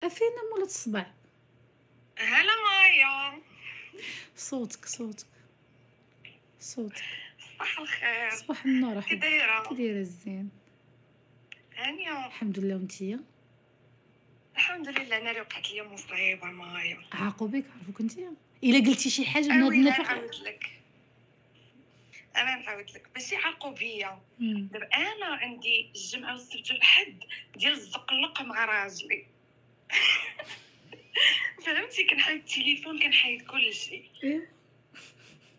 عافينا مولات الصباح. هلا مايا، صوتك صوتك صوتك. صباح الخير، صباح النور كي احبي. دايره؟ كي دايره؟ الزين هانيه الحمد لله. وانتيا؟ الحمد لله. انا اللي وقعت لي مصيبه مايا. عاقوا بك عرفوك انتيا الا قلتي شي حاجه من هاد اويلي النفق. نعاود لك ماشي عاقوا بيا. مم. دابا انا عندي الجمعه والسبت والحد ديال الزقلق مع راجلي. فهمتي، كنحيد التليفون، كنحيد كلشي. ايوا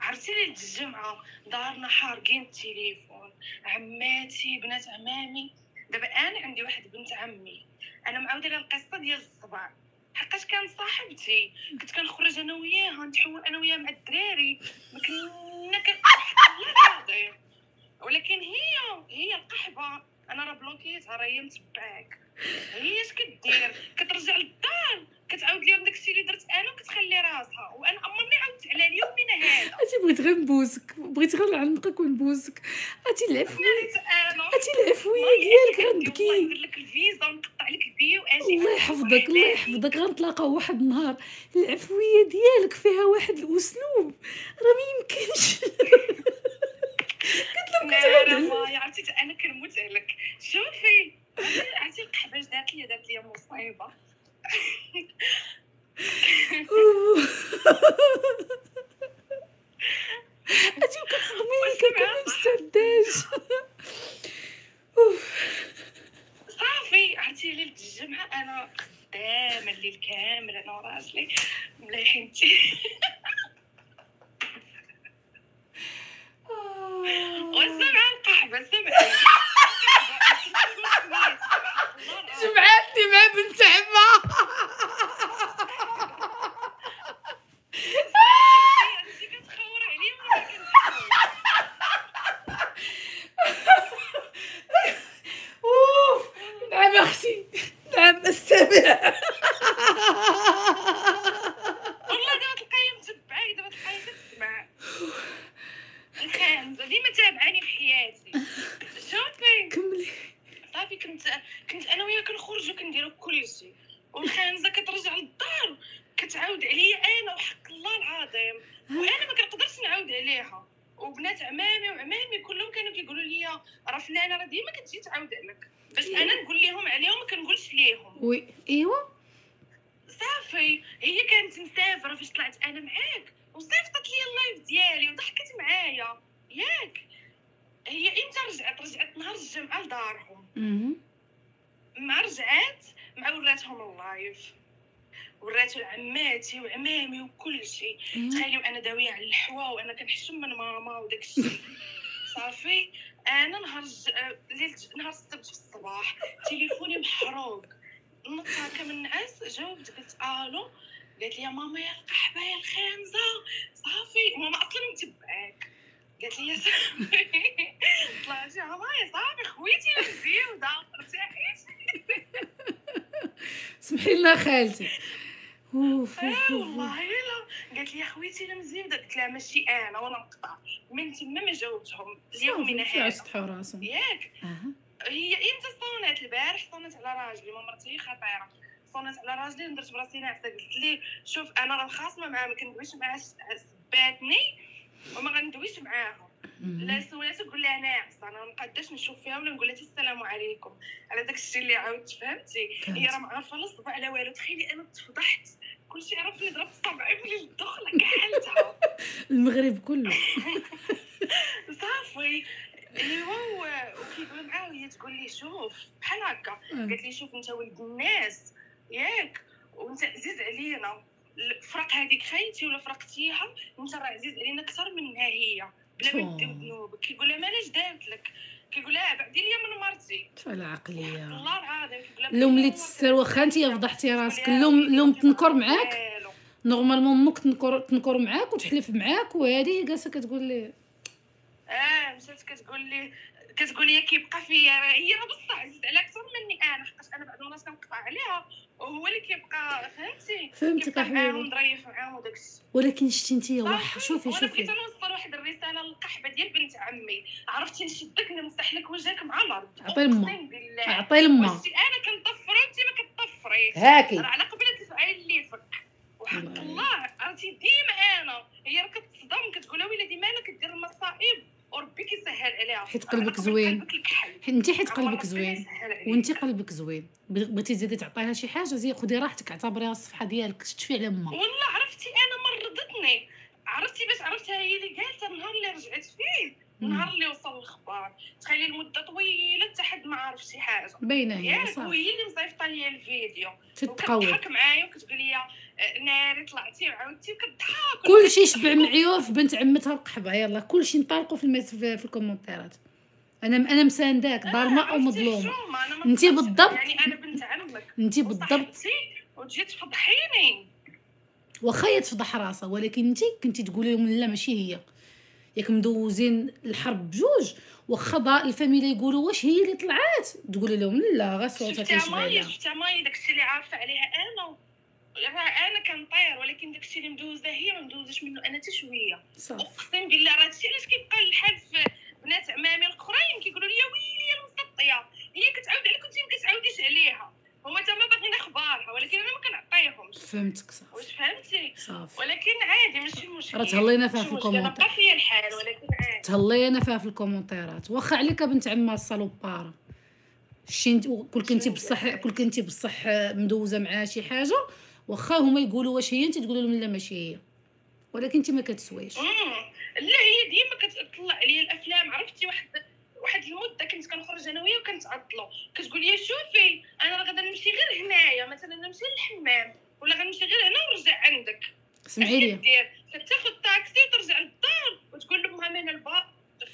عرفتي ليلة الجمعة دارنا حارقين التليفون، عماتي بنات عمامي. دابا انا عندي واحد بنت عمي، انا معاوده لها القصه ديال الصباع، حقاش كان صاحبتي، كنت كنخرج انا وياها، نتحول انا وياها مع الدراري، ما كنا الله العظيم. ولكن هي القحبه، انا راه بلوكيتها، راه هي متبعاك. هي اش كدير؟ كترجع للدار كتعاود ليهم داكشي اللي درت انا وكتخلي راسها، وانا عمرني عاودت على اليوم هذا. عرفتي بغيت غير نبوسك، بغيت غير نعنقك ونبوسك. عرفتي العفويه، عرفتي العفويه ديالك غنبكي. والله ندير لك الفيزا ونقطع لك البيو واجي. الله يحفظك الله يحفظك، غنتلاقاو واحد النهار. العفويه ديالك فيها واحد الاسلوب راه ما يمكنش. قلت لهم كتعاود ما عرفتي انا كنموت عليك. شوفي عرفتي القحبه دارت لي مصيبه. اجي كتصدميني كنكون مستعداش. صافي عرفتي ليله الجمعه انا خدامه الليل كامل انا وراجلي مليحين وسمع القحبه سمعي. جمعاتني مع بنت عمها. انت كتخور عليا ولا كنخور؟ اوف نعم اختي نعم استمع. والله دابا تلقاي متبعاك، دابا تلقاي كتسمع الخانزه ديما تابعاني في حياتي. شوفي كملي. صافي كنت انا وياها كنخرجوا كنديروا كلشي، والخانزه كترجع للدار كتعاود عليا انا وحق الله العظيم، وانا ما كنقدرش نعاود عليها. وبنات عمامي وعمامي كلهم كانوا كيقولوا لي راه فلانه راه ديما كتجي تعاود عليك، باش انا نقول لهم عليهم ما كنقولش ليهم. وي ايوا صافي هي كانت مسافره فاش طلعت انا معاك، وصيفطت لي اللايف ديالي وضحكت معايا ياك. هي امتى رجعت نهار الجمعه لدارهم، مع رجعات مع وراتهم اللايف، وراتو لعماتي وعمامي وكل شيء. تخيلوا انا داويه على الحوا وانا كنحشم من ماما وداك الشيء. صافي انا نهار السبت في الصباح تليفوني محروق، نط هكا من النعاس، جاوبت قلت الو، قالت لي يا ماما يا القحبه يا الخانزه. صافي ماما اصلا متبعاك، قالت لي يا صافي طلعت يا ماما يا صافي خويتي المزيوده ارتاحيتي. سمحي لنا خالتي. اوف والله الا قالت لي يا خويتي المزيوده، قلت لها ماشي انا وانا نقطع من تما ما جاوبتهم اليوم من هذا يسطحوا راسهم ياك. هي امتى صونات البارح، صونات على راجلي، ما مرتي خطيره، صونات على راجلي ندرت براسي ناعسه. قلت لي شوف انا راه خاصمه معاه، ما كندويش معاه، سباتني وما غندويش معاها. لا سولاتها تقول لها ناعسه، انا ما نقدرش نشوف فيها ولا نقول لها السلام عليكم على داك الشيء اللي عاودت. فهمتي هي راه ما عارفه لا صبع لا والو. تخيلي انا تفضحت، كلشي عرفني ضربت صبعي في الدخله كحلتها المغرب كله. صافي ايوا وكيقول معاه وهي تقول لي شوف بحال هكا، قالت لي شوف انت ولد الناس ياك وانت عزيز علينا، فرق هذيك خايتي ولا فرقتيها انت راه عزيز علينا اكثر منها هي بلا ما نديو ذنوبك. كيقول لها مالاش دارت لك، كيقول لها بعدي ليا من مرتي. شحال عقليه الله العظيم. كيقول لها اللوم اللي تستر واخا انت فضحتي راسك. اللوم تنكر معاك نورمالمون امك تنكر معاك وتحلف معاك، وهذه جالسه كتقول لي مشات كتقول لي كيبقى فيا. هي راه بصح عزيز عليها اكثر مني انا، حقاش انا بعض الناس كنقطع عليها وهو اللي كيبقى. فهمتك كيبقى معاهم ظريف معاهم وداك الشيء. ولكن شتي انت واحد شوفي وانا بغيت نوصل واحد الرساله للقحبه ديال بنت عمي. عرفتي نشدك نمسح لك وجهك مع الارض، عطي لما اقسم بالله عطي لما واش انا كنطفر وانت ما فريت هاكي راه على قبل هاد الفعال اللي فك وحق الله عرفتي ديما انا هي راه كتصدم كتقول ولادي مالك كدير المصائب وربي كيسهل عليها حيت قلبك زوين، انت حيت قلبك ربي زوين يسهل عليك. وانت قلبك زوين، بغيتي تزيدي تعطيها شي حاجه زي خدي راحتك اعتبريها الصفحه ديالك تشفي على ما. والله عرفتي انا مرضتني عرفتي باش عرفتها هي اللي قالتها النهار اللي رجعت فيه النهار اللي وصل الخبر تخيلي المده طويله حتى حد ما عارف شي حاجه باينه هي ياك صافي وهي اللي مصيفطه لي الفيديو تتقوي وكتضحك معايا وكتقول لي ناري طلعتي وعاودتي وكتضحك كلشي يشبع معيور في بنت عمتها القحبه. يلا كلشي نطالقوا في الكومونتيرات. انا مسانداك ظالمه او مظلومه. انت بالضبط يعني انا بنت عمك انت بالضبط وتجي تفضحيني واخا هي تفضح راسها، ولكن انت كنتي تقولي لهم لا ماشي هي، ياك مدوزين الحرب بجوج واخا الفاميليا يقولوا واش هي اللي طلعات تقولي لهم لا غير صوتها كيشغلها. شفتها ماي داكشي اللي عارفه عليها انا راه انا كنطير ولكن داكشي اللي مدوزه هي ما مدوزاش منه انا حتى شويه. اقسم بالله راه هادشي علاش كيبقى الحال في بنات عمامي الاخرين كيقولوا لي ويلي المسطيه هي كتعاود عليك وانت ما كتعاوديش عليها هما تما باغيين اخبارها ولكن انا ما كنعطيهمش. فهمتك صافي واش فهمتي صافي ولكن عادي ماشي مشكل راه تهلينا فيها في الكومونتير بقى فيا الحال ولكن عادي تهلينا فيها في الكومونتيرات واخا عليك بنت عمها الصالوباره شي انت كل كنتي بصح مدوزه معها شي حاجه واخا هما يقولوا واش هي انت تقولوا لهم لا ماشي هي ولكن انت ما كتسويش. لا هي ديما كتطلع عليا الافلام عرفتي واحد المده كنت كنخرج انا وياه وكنتعطلوا كتقول لي شوفي انا راه غادا نمشي غير هنايا مثلا نمشي للحمام ولا غنمشي غير هنا ونرجع عندك سمعي لي تاخذ طاكسي وترجع للدار وتقول لهم انا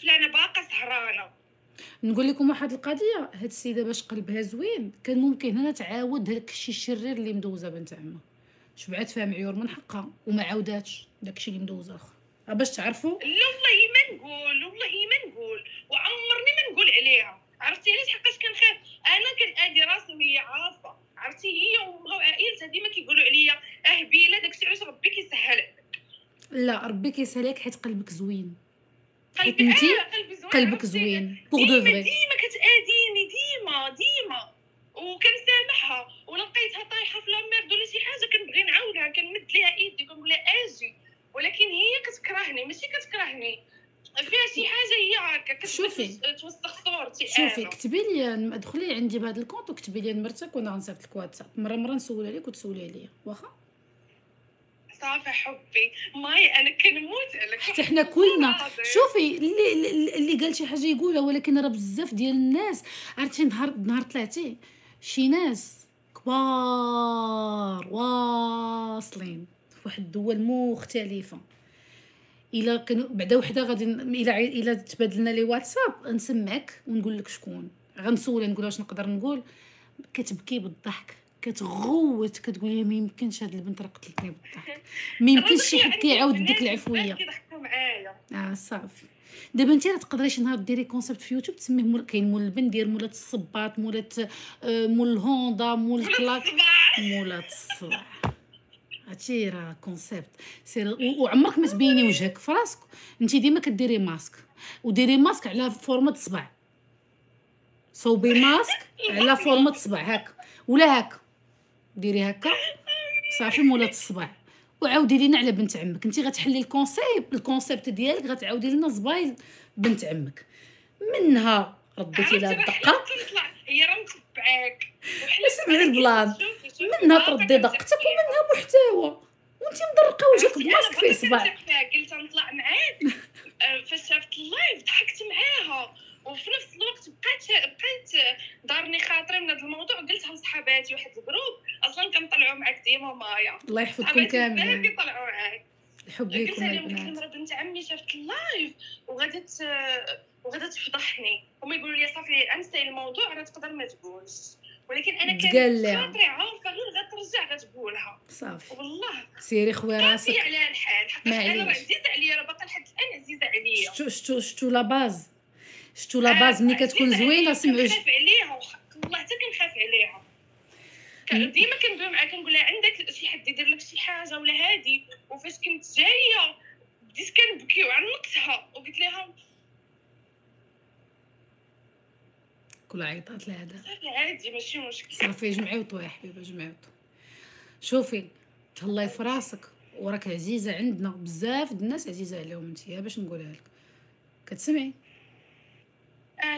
فلانه باقا سهرانه. نقول لكم واحد القضيه هاد السيده باش قلبها زوين كان ممكن هنا تعاود داك الشيء الشرير اللي مدوزه بنت عمها شبعت فيها معيور من حقها وما عاوداتش داك الشيء اللي مدوزه اخر باش تعرفوا. لا والله ما نقول وعمرني ما نقول عليها عرفتي علاش حقاش كنخاف انا كنادي راسي وهي عارفه عرفتي هي وعائلتها ديما كيقولوا عليا اهبيله داكشي علاش ربي كيسهل. لا ربي كيسهلك حيت قلبك زوين حيت قلبي انتي قلبك عرفتي؟ زوين بوغ دو فري ديما كتاديني ديما وكنسامحها ولا لقيتها طايحه في لاميرد ولا شي حاجه كنبغي نعاونها كنمد ليها ايدي كنقول لها اجي ولكن هي كتكرهني ماشي كتكرهني فيها شي حاجه هي هكا توسخ صورتي. شوفي كتبي لي ادخلي عندي بهذا الكونط وكتبي لي نمرتك وانا غنصيفط لك واتساب مره نسول عليك وتسولي عليا واخا صافي حبي ماي انا كنموت عليك حتى حنا كلنا. شوفي اللي قال شي حاجه يقولها ولكن راه بزاف ديال الناس عرفتي نهار طلعتي شي ناس كبار واصلين في واحد الدول مختلفه الا كانوا بعدا وحده غادي الا تبادلنا لي واتساب نسمعك ونقول لك شكون غنسولها نقول واش نقدر نقول كتبكي بالضحك كتغوت كتقول لي ما يمكنش هاد البنت راه قتلتني بالضحك ما يمكنش شي حد كيعاود ديك العفويه كيضحكوا معايا. صافي دابا انت راه تقدري شي نهار ديري كونسيبت في يوتيوب تسميه كاين مول البن دير مولات الصباط مولات مول الهوندا مول الكلاك مولات الصباح هادشي راه كونسيبت سير وعمرك ما تبيني وجهك في راسك انت ديما كديري ماسك وديري ماسك على فورمه صباع صوبي ماسك على فورمه صباع هكا ولا هكا ديري هكا صافي مولات الصباع وعاودي لينا على بنت عمك انت غتحلي الكونسيبت ديالك غتعاودي لنا زبايل بنت عمك منها رديتي لها الدقه هي راه متبعاك وسمعي البلان منها تردي دقتك ومنها محتوى وانت مدرقه وجهك بماسك فيه صباع. قلت نطلع معاك فاش شافت اللايف ضحكت معاها وفي نفس الوقت بقيت دارني خاطري من هذا الموضوع قلتها لصحاباتي واحد الجروب اصلا كنطلعوا معاك ديما مايا الله يحفظكم كاملين كيطلعوا معاك الحب ليكم البنات. قلت لهم بنت عمي شافت اللايف وغادي تفضحني هما يقولوا لي صافي انسى الموضوع راه تقدر ما تقولش ولكن انا كان خاطري عارفه غير غترجع غتقولها صافي والله سيري خويا راسك صافي على الحال حقاش انا راه عزيزه عليا راه باقا لحد الان عزيزه عليا. شتو لا باز ملي كتكون زوينه سمعوا كنخاف عليها والله حتى كنخاف عليها ديما كندوي معاها كنقول لها عندك شي حد يدير لك شي حاجه ولا هادي وفاش كنت جايه بديت كنبكي وعنقتها وقلت لها كل عيطات لهذا. صافي عادي ماشي مشكل. صافي جمعيوطو يا حبيبه جمعيوطو. شوفي تهلاي في راسك وراك عزيزه عندنا بزاف د الناس عزيزه عليهم انتيا باش نقولها لك. كتسمعي؟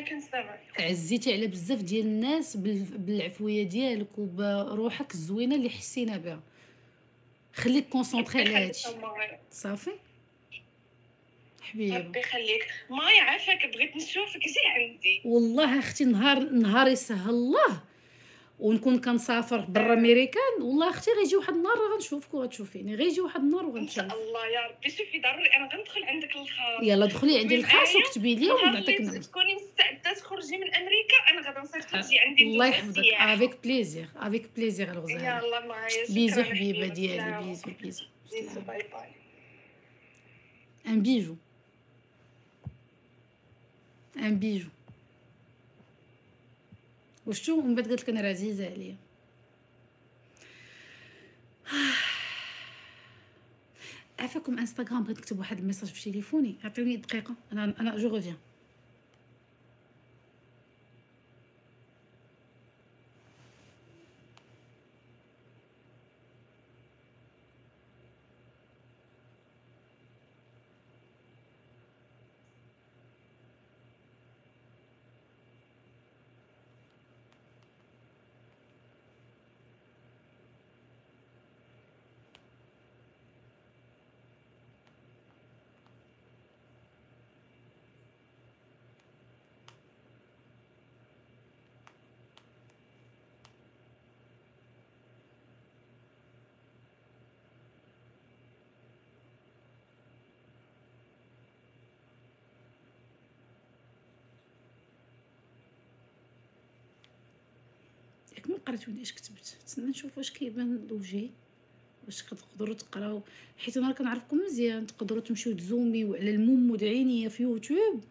كنسمع. عزيتي على بزاف ديال الناس بالعفويه ديالك وبروحك الزوينه اللي حسينا بها. خليك كونسونطري على هادشي صافي حبيبه. ربي يخليك ماي، عافاك بغيت نشوفك جي عندي. والله اختي نهار يسهل الله ونكون كنسافر برا ميريكان، والله اختي غيجي واحد النهار غنشوفك وغتشوفيني، غيجي واحد النهار ان وغنشوف. شاء الله يا ربي. شوفي ضروري انا غندخل عندك الخاص. يلا دخلي عندي الخاص وكتبي لي ونعطيك نهار تكوني مستعده تخرجي من امريكا انا غادي نصيفط تجي عندي. الله يحفظك. افيك بليزير افيك بليزير الغزال. يلا معايا. بيزو حبيبه ديالي. بيزو بيزو بيزو. باي باي. ان بيجو ان بيجو. وشتو من بعد قالت لك انا راه عزيزه عليا. عافاكم انستغرام بغيت نكتب واحد الميساج في تليفوني، عطيوني دقيقه انا جو ريفيان. ياك ما قريتوني اش كتبت، تسنى نشوف واش كيبان وجهي، واش تقدروا تقراو، حيت انا كنعرفكم مزيان. تقدروا تمشيو تزوميو على المومو د عينيا في يوتيوب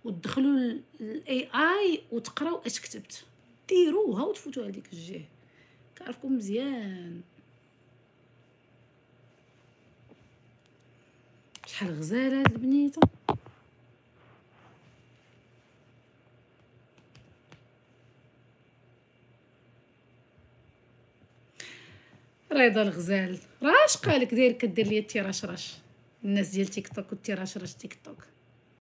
وتدخلوا الاي اي وتقراو اش كتبت، ديروها وتفوتوا على ديك الجهه. كنعرفكم مزيان. شحال غزاله هاد البنيته. رضا الغزال راشقه لك داير كدير ليا التيراشراش. الناس ديال تيك توك والتيراشراش تيك توك.